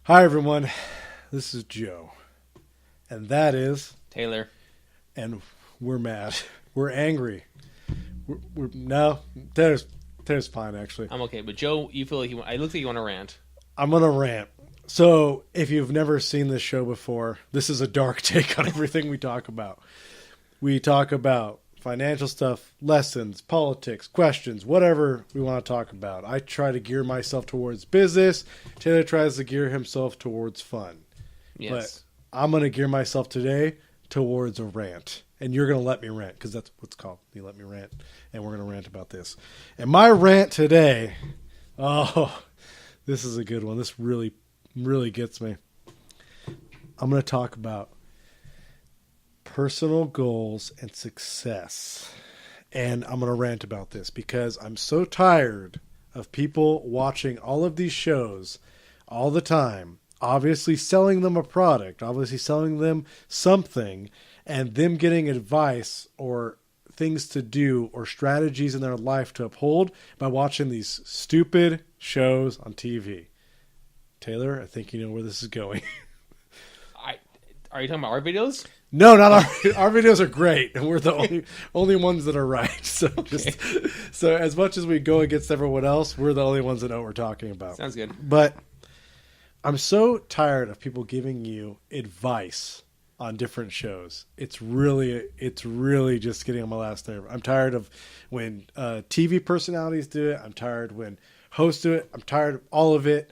Hi, everyone. This is Joe. And that is... Taylor. And we're mad. We're angry. No, Taylor's fine, actually. I'm okay, but Joe, you feel like I look like you want to rant. I'm going to rant. So, if you've never seen this show before, this is a dark take on everything we talk about. We talk about financial stuff, lessons, politics, questions, whatever we want to talk about. I try to gear myself towards business. Taylor tries to gear himself towards fun. Yes. But I'm going to gear myself today towards a rant. And you're going to let me rant, because that's what's called. You let me rant. And we're going to rant about this. And my rant today, this is a good one. This really, really gets me. I'm going to talk about personal goals and success. And I'm going to rant about this because I'm so tired of people watching all of these shows all the time, obviously selling them a product, obviously selling them something, and them getting advice or things to do or strategies in their life to uphold by watching these stupid shows on TV. Taylor, I think you know where this is going. Are you talking about our videos? No, not our videos are great, and we're the only ones that are right. So, so as much as we go against everyone else, we're the only ones that know what we're talking about. Sounds good. But I'm so tired of people giving you advice on different shows. It's really just getting on my last nerve. I'm tired of when TV personalities do it. I'm tired when hosts do it. I'm tired of all of it.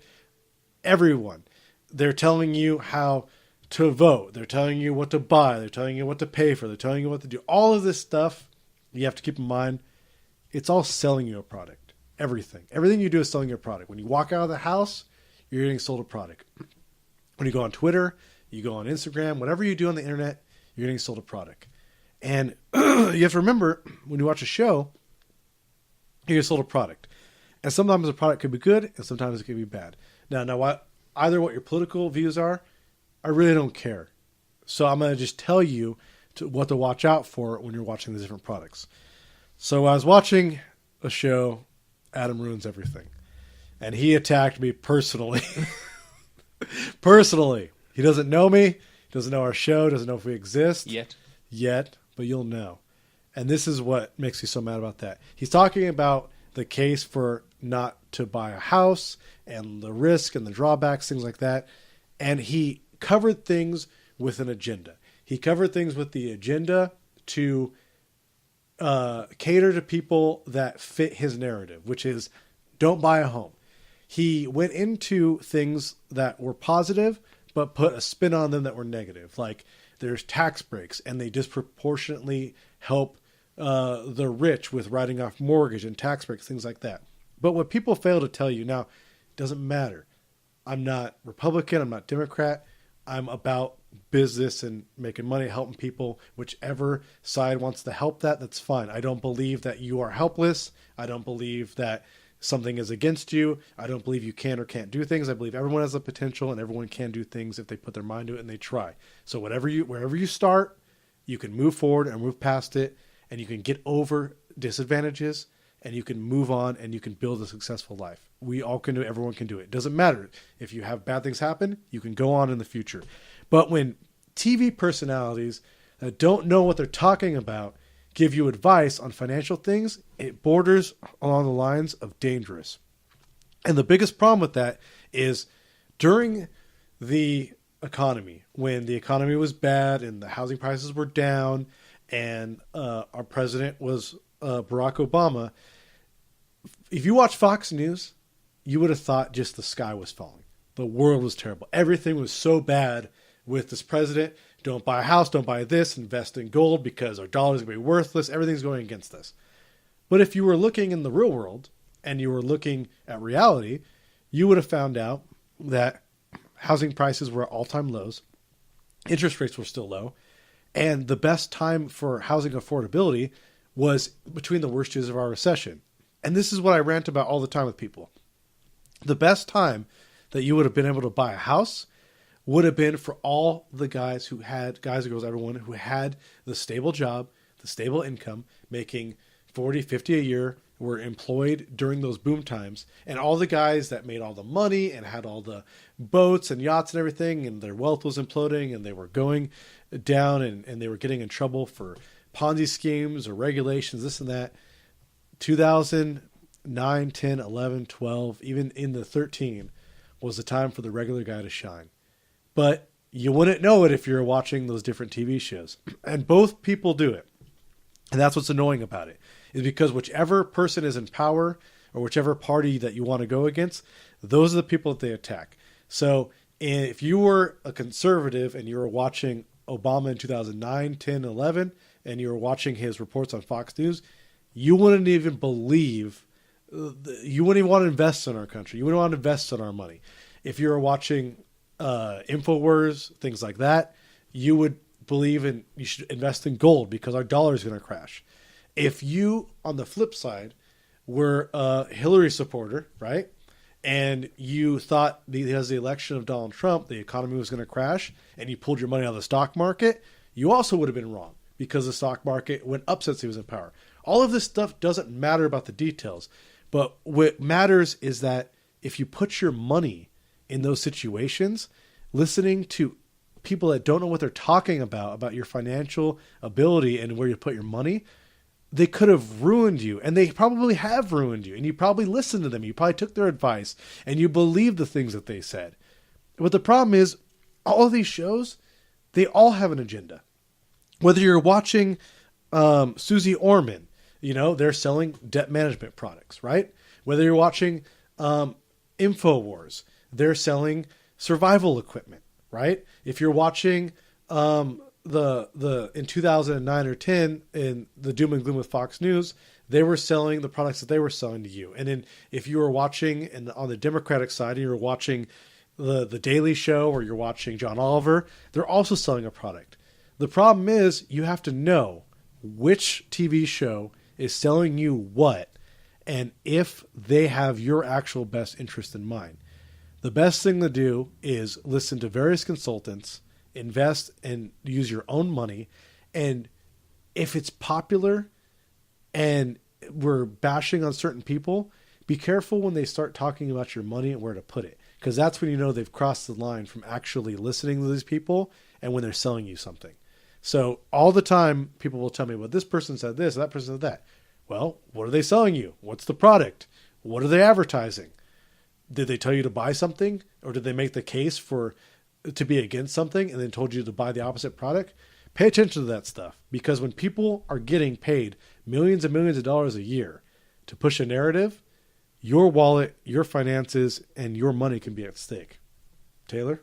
Everyone, they're telling you how to vote. They're telling you what to buy. They're telling you what to pay for. They're telling you what to do. All of this stuff, you have to keep in mind, it's all selling you a product. Everything you do is selling you a product. When you walk out of the house, you're getting sold a product. When you go on Twitter, you go on Instagram, whatever you do on the internet, you're getting sold a product. And you have to remember, when you watch a show, you get sold a product. And sometimes the product could be good, and sometimes it could be bad. Now, either what your political views are, I really don't care. So I'm going to just tell you what to watch out for when you're watching the different products. So I was watching a show, Adam Ruins Everything, and he attacked me personally. Personally. He doesn't know me. He doesn't know our show. Doesn't know if we exist. Yet, but you'll know. And this is what makes me so mad about that. He's talking about the case for not to buy a house and the risk and the drawbacks, things like that. And he covered things with an agenda. He covered things with the agenda to cater to people that fit his narrative, which is don't buy a home. He went into things that were positive, but put a spin on them that were negative. Like there's tax breaks, and they disproportionately help the rich with writing off mortgage and tax breaks, things like that. But what people fail to tell you, now, it doesn't matter. I'm not Republican. I'm not Democrat. I'm about business and making money, helping people. Whichever side wants to help that's fine. I don't believe that you are helpless. I don't believe that something is against you. I don't believe you can or can't do things. I believe everyone has the potential and everyone can do things if they put their mind to it and they try. So wherever you start, you can move forward and move past it, and you can get over disadvantages, and you can move on, and you can build a successful life. We all can do it. Everyone can do it. It doesn't matter. If you have bad things happen, you can go on in the future. But when TV personalities that don't know what they're talking about give you advice on financial things, it borders along the lines of dangerous. And the biggest problem with that is during the economy, when the economy was bad and the housing prices were down and our president was Barack Obama, if you watch Fox News, you would have thought just the sky was falling. The world was terrible. Everything was so bad with this president. Don't buy a house, don't buy this, invest in gold because our dollar is going to be worthless. Everything's going against us. But if you were looking in the real world and you were looking at reality, you would have found out that housing prices were at all-time lows. Interest rates were still low. And the best time for housing affordability was between the worst years of our recession. And this is what I rant about all the time with people. The best time that you would have been able to buy a house would have been for all the guys and girls, everyone who had the stable job, the stable income, making 40, 50 a year, were employed during those boom times, and all the guys that made all the money and had all the boats and yachts and everything, and their wealth was imploding and they were going down and they were getting in trouble for Ponzi schemes or regulations, this and that. 2009, 10, 11, 12, even in the 13 was the time for the regular guy to shine. But you wouldn't know it if you're watching those different TV shows. And both people do it. And that's what's annoying about it, is because whichever person is in power or whichever party that you want to go against, those are the people that they attack. So if you were a conservative and you were watching Obama in 2009, 10, 11, and you were watching his reports on Fox News, you wouldn't even believe, you wouldn't even want to invest in our country. You wouldn't want to invest in our money. If you were watching InfoWars, things like that, you would believe in, you should invest in gold because our dollar is going to crash. If you, on the flip side, were a Hillary supporter, right, and you thought because the election of Donald Trump, the economy was going to crash, and you pulled your money out of the stock market, you also would have been wrong because the stock market went up since he was in power. All of this stuff doesn't matter about the details, but what matters is that if you put your money in those situations, listening to people that don't know what they're talking about your financial ability and where you put your money, they could have ruined you, and they probably have ruined you, and you probably listened to them. You probably took their advice, and you believed the things that they said. But the problem is, all of these shows, they all have an agenda. Whether you're watching Susie Orman, they're selling debt management products, right? Whether you're watching InfoWars, they're selling survival equipment, right? If you're watching in 2009 or 10 in the doom and gloom with Fox News, they were selling the products that they were selling to you. And then if you were watching on the Democratic side, and you were watching the Daily Show or you're watching John Oliver, they're also selling a product. The problem is you have to know which TV show is selling you what, and if they have your actual best interest in mind. The best thing to do is listen to various consultants, invest and use your own money. And if it's popular and we're bashing on certain people, be careful when they start talking about your money and where to put it. Because that's when you know they've crossed the line from actually listening to these people and when they're selling you something. So all the time, people will tell me, well, this person said this, that person said that. Well, what are they selling you? What's the product? What are they advertising? Did they tell you to buy something? Or did they make the case to be against something and then told you to buy the opposite product? Pay attention to that stuff. Because when people are getting paid millions and millions of dollars a year to push a narrative, your wallet, your finances, and your money can be at stake. Taylor?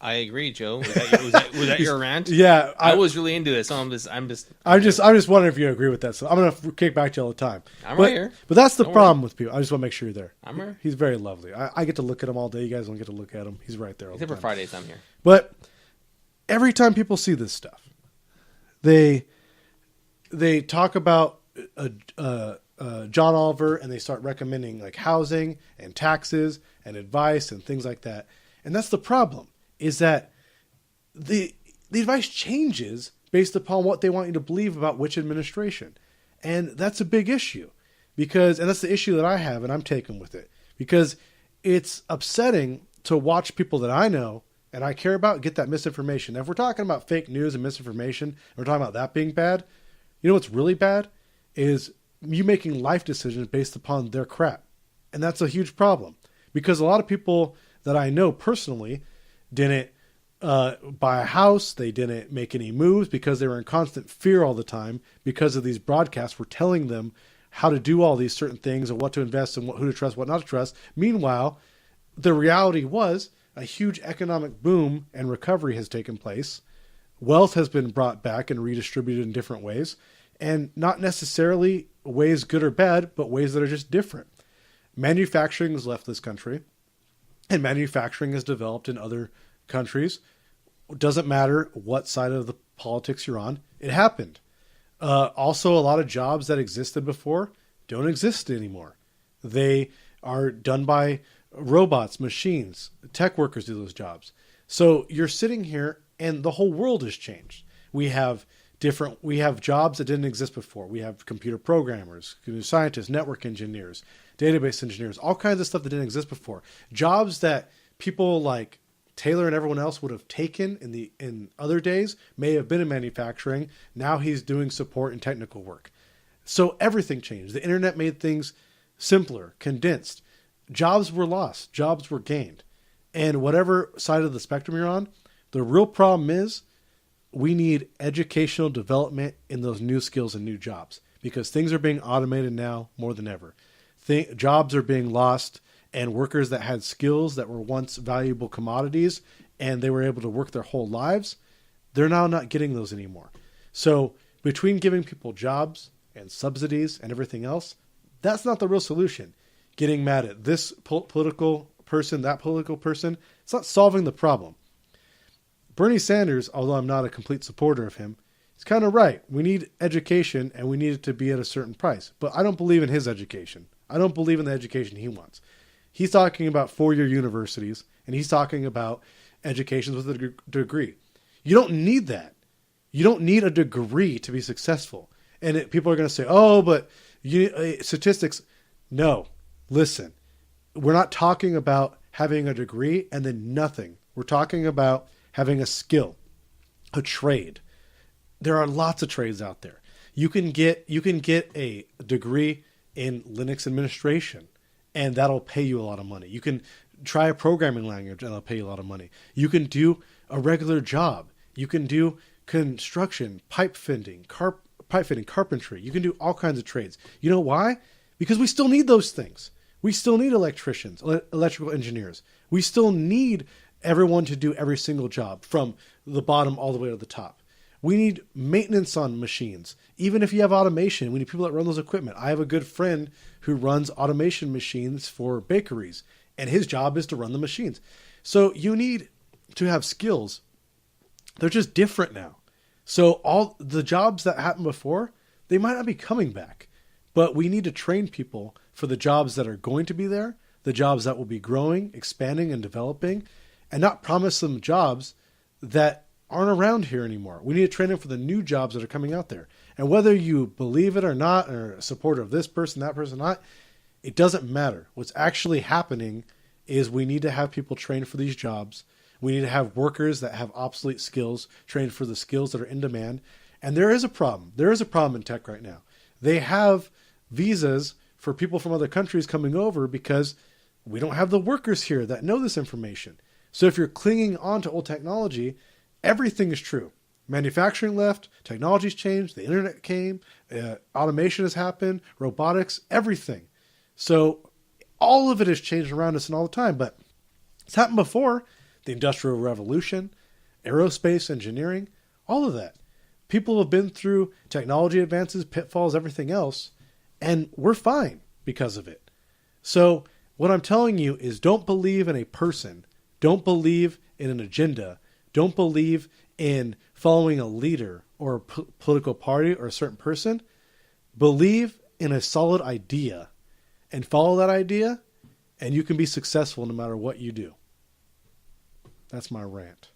I agree, Joe. Was that your rant? Yeah, I was really into this. So I'm just wondering if you agree with that. So I'm gonna kick back to you all the time. Right here. But that's the problem with people. I just want to make sure you're there. I'm here. He's very lovely. I get to look at him all day. You guys don't get to look at him. He's right there all the time. Except for Fridays, I'm here. But every time people see this stuff, they talk about John Oliver and they start recommending like housing and taxes and advice and things like that. And that's the problem. Is that the advice changes based upon what they want you to believe about which administration. And that's a big issue. And that's the issue that I have and I'm taking with it. Because it's upsetting to watch people that I know and I care about get that misinformation. Now, if we're talking about fake news and misinformation, and we're talking about that being bad, you know what's really bad? Is you making life decisions based upon their crap. And that's a huge problem. Because a lot of people that I know personally didn't buy a house. They didn't make any moves because they were in constant fear all the time because of these broadcasts were telling them how to do all these certain things and what to invest in, who to trust, what not to trust. Meanwhile, the reality was a huge economic boom and recovery has taken place. Wealth has been brought back and redistributed in different ways, and not necessarily ways good or bad, but ways that are just different. Manufacturing has left this country. And manufacturing is developed in other countries. It doesn't matter what side of the politics you're on. It happened. Also, a lot of jobs that existed before don't exist anymore. They are done by robots, machines. Tech workers do those jobs. So you're sitting here and the whole world has changed. We have We have jobs that didn't exist before. We have computer programmers, computer scientists, network engineers, database engineers, all kinds of stuff that didn't exist before. Jobs that people like Taylor and everyone else would have taken in other days may have been in manufacturing. Now he's doing support and technical work. So everything changed. The internet made things simpler, condensed. Jobs were lost. Jobs were gained. And whatever side of the spectrum you're on, the real problem is we need educational development in those new skills and new jobs, because things are being automated now more than ever. Jobs are being lost, and workers that had skills that were once valuable commodities and they were able to work their whole lives, they're now not getting those anymore. So between giving people jobs and subsidies and everything else, that's not the real solution. Getting mad at this political person, that political person, it's not solving the problem. Bernie Sanders, although I'm not a complete supporter of him, he's kind of right. We need education and we need it to be at a certain price. But I don't believe in his education. I don't believe in the education he wants. He's talking about 4-year universities, and he's talking about educations with a degree. You don't need that. You don't need a degree to be successful. And people are going to say, oh, but statistics. No, listen, we're not talking about having a degree and then nothing. We're talking about having a skill, a trade. There are lots of trades out there. You can get a degree in Linux administration, and that'll pay you a lot of money. You can try a programming language, and that'll pay you a lot of money. You can do a regular job. You can do construction, pipe fitting, carpentry. You can do all kinds of trades. You know why? Because we still need those things. We still need electricians, electrical engineers. We still need everyone to do every single job from the bottom all the way to the top. We need maintenance on machines. Even if you have automation, we need people that run those equipment. I have a good friend who runs automation machines for bakeries, and his job is to run the machines. So you need to have skills. They're just different now. So all the jobs that happened before, they might not be coming back, but we need to train people for the jobs that are going to be there, the jobs that will be growing, expanding, and developing, and not promise them jobs that aren't around here anymore. We need to train them for the new jobs that are coming out there. And whether you believe it or not, or a supporter of this person, that person, not, it doesn't matter. What's actually happening is we need to have people trained for these jobs. We need to have workers that have obsolete skills trained for the skills that are in demand. And there is a problem. There is a problem in tech right now. They have visas for people from other countries coming over because we don't have the workers here that know this information. So if you're clinging on to old technology, everything is true. Manufacturing left, technology's changed, the internet came, automation has happened, robotics, everything. So all of it has changed around us and all the time, but it's happened before. The Industrial Revolution, aerospace engineering, all of that. People have been through technology advances, pitfalls, everything else, and we're fine because of it. So what I'm telling you is don't believe in a person. Don't believe in an agenda. Don't believe in following a leader or a political party or a certain person. Believe in a solid idea and follow that idea, and you can be successful no matter what you do. That's my rant.